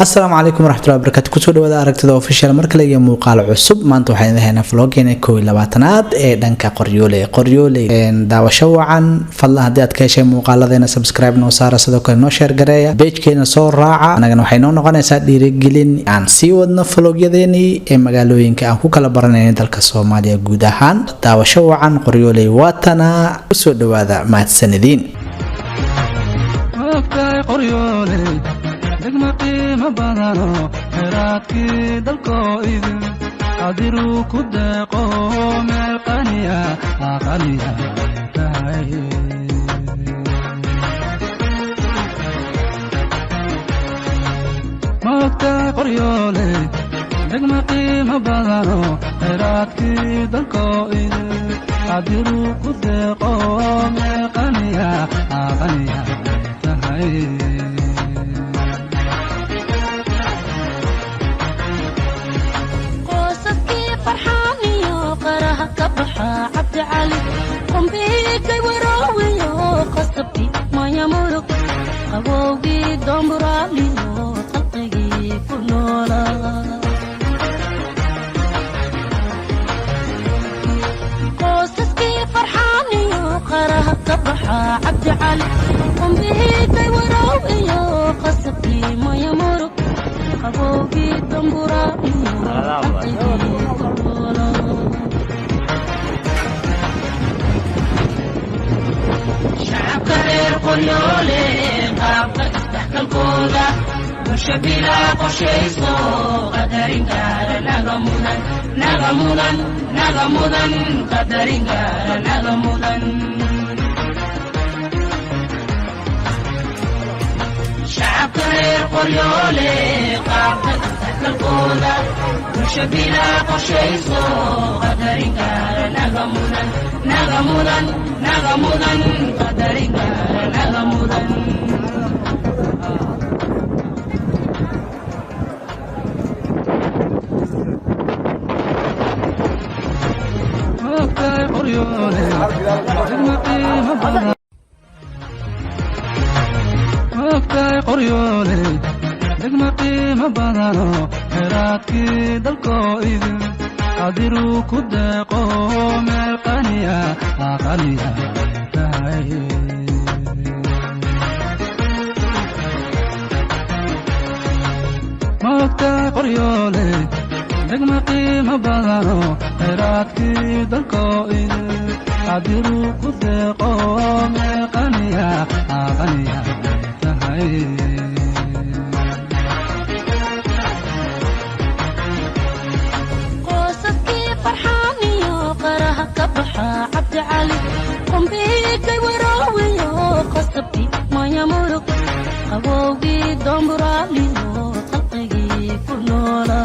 السلام عليكم ورحمة الله وبركاته كسو dhawaada aragtida official marka laga muuqaal cusub maanta waxaan leeyahay vloggeena 22aad ee dhanka qoryoole daawasho wacan fadlan hadii aad ka heshay muuqaaladeena subscribe noo saara sidoo kale noo share gareeya page-keena soo raaca anagana waxay noo noqonaysaa dhiirigelin aan sii wadno vlogyadeeni ee magaalooyinka aan ku kala baranayno dalka Soomaaliya guud ahaan daawasho wacan qoryoole waatana kusoo dhawaada mahadsanidin degma qiimo badano khayraadki dalko idin qadiru ku deeqo meel qaniya tahay moogta qoryoole degma qiimo badano khayraadki dalko idin qadiru ku deeqo meel qaniya tahay عبد علي قم بيك وراوي قصبتي ما يمرق قبوبي دمرالي وطلقي كنولا قصصكي فرحاني وقرها كبحة عبد علي قم بيك وراوي قصبتي ما يمرق قبوبي دمرالي وطلقي كنولا شعب كبير قريولي قابل استحكى الكولا وشبيلا قشيسو قدرين قال نغمولا قدرين قال نغمولا شعب كبير قريولي قابل استحكى الكولا وشبيلا قشيسو قدرين قال نغمولا قدرين قال نغمولا qoryoole degma qiimo badano khayraadki dalko idin qadiru ku deeqo meel qaniya tahay moogta qoryoole degma qiimo badano khayraadki dalko idin qadiru ku deeqo meel qaniya tahay عبد علي قم بيك وراوي قصبتي ما يمرق قبوبي دمرالي وطلقي كنولا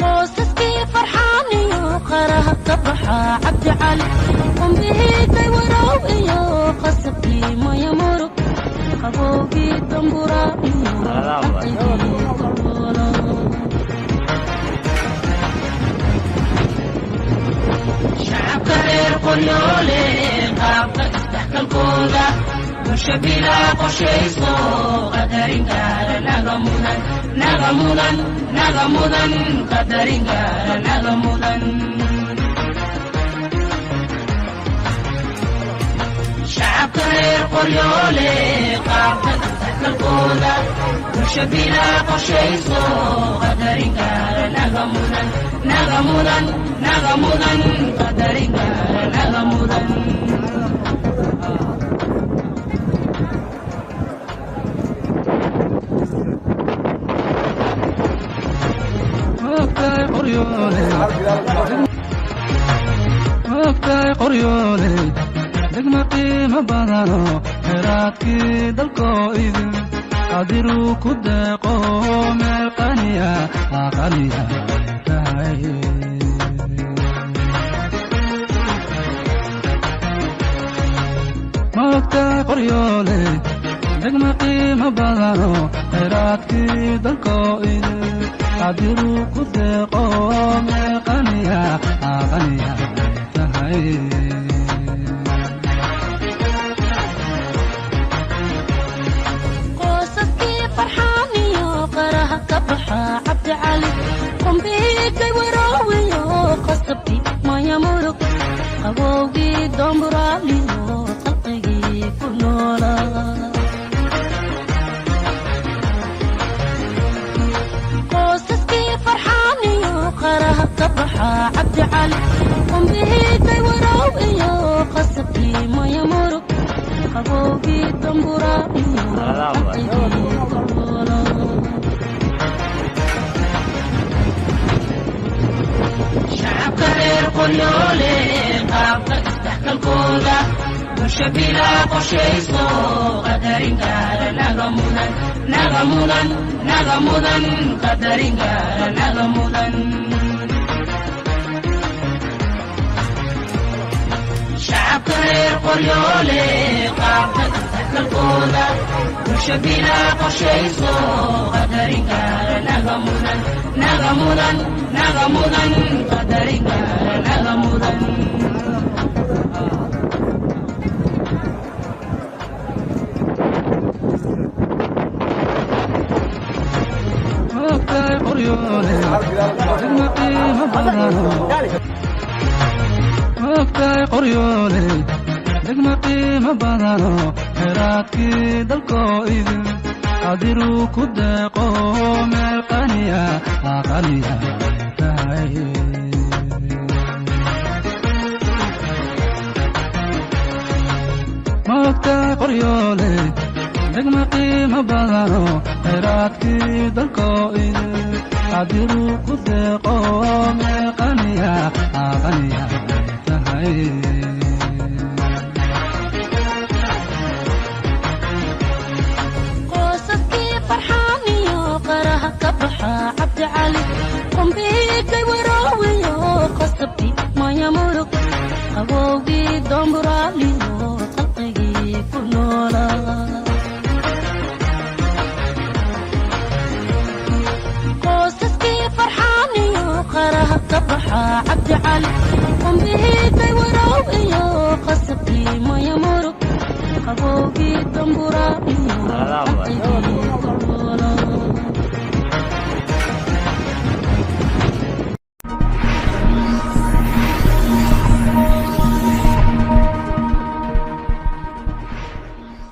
قصصكي فرحاني وقرها كبحة عبد علي قم بيك وراوي قصبتي ما يمرق قبوبي دمرالي وطلقي كنولا شعب كبير قريولي قابل استحكى الكولا وشبيلا قشيسو قدرين قال نغمولا قدرين قال نغمولا شعب كبير قريولي قابل استحكى الكولا وشبيلا قشيسو قدرين قال نغمولا قدرين قال نغمولا moogtahay qoryoole degma qiimo badano khayraadki dalko idin qadiru ku deeqo meel qaniya tahay moogtahay qoryoole degma qiimo badano khayraadki dalko idin qadiru ku deeqo meel qaniya tahay qabowgii domburaaliyo qalqigii ku noolaa qoysaskii farxaaniyo qaraha ka baxa cabdi cali qumbihiiday warow iyo qasabkii maya murug qabowgii domburaaliyo qalqigii ku noolaa shacabka reer qoryoole qaabka isdhexgalkooda bulsha bilaa qorshayso qadarin gaara naga mudan qadarin gaara naga mudan shacabka reer qoryoole qaabka isdhexgalkooda bulsha bilaa qorshayso qadarin gaara naga mudan qadarin gaara naga mudan ogtahay qoryoole degma qiimo badano ogtahay qoryoole degma qiimo badano khayraadkii dalkoo idin qadiruu ku deeqo meel qaniya aqaliya tahay ma ogtahay qoryoole degma qiimo badano khayraadkii dalkoo idin qadiruu ku deeqo meel qaniya aqaliya tahay cabdi cali qumbihiiday waraawiyo qasabkii maya murug qabowgii domburaaliyo qalqigii ku noolaa qoysaskii farxaaniyo qaraha ka baxa cabdi cali qumbihiiday waraawiyo qasabkii maya murug qabowgii domburaaliyo qalqigii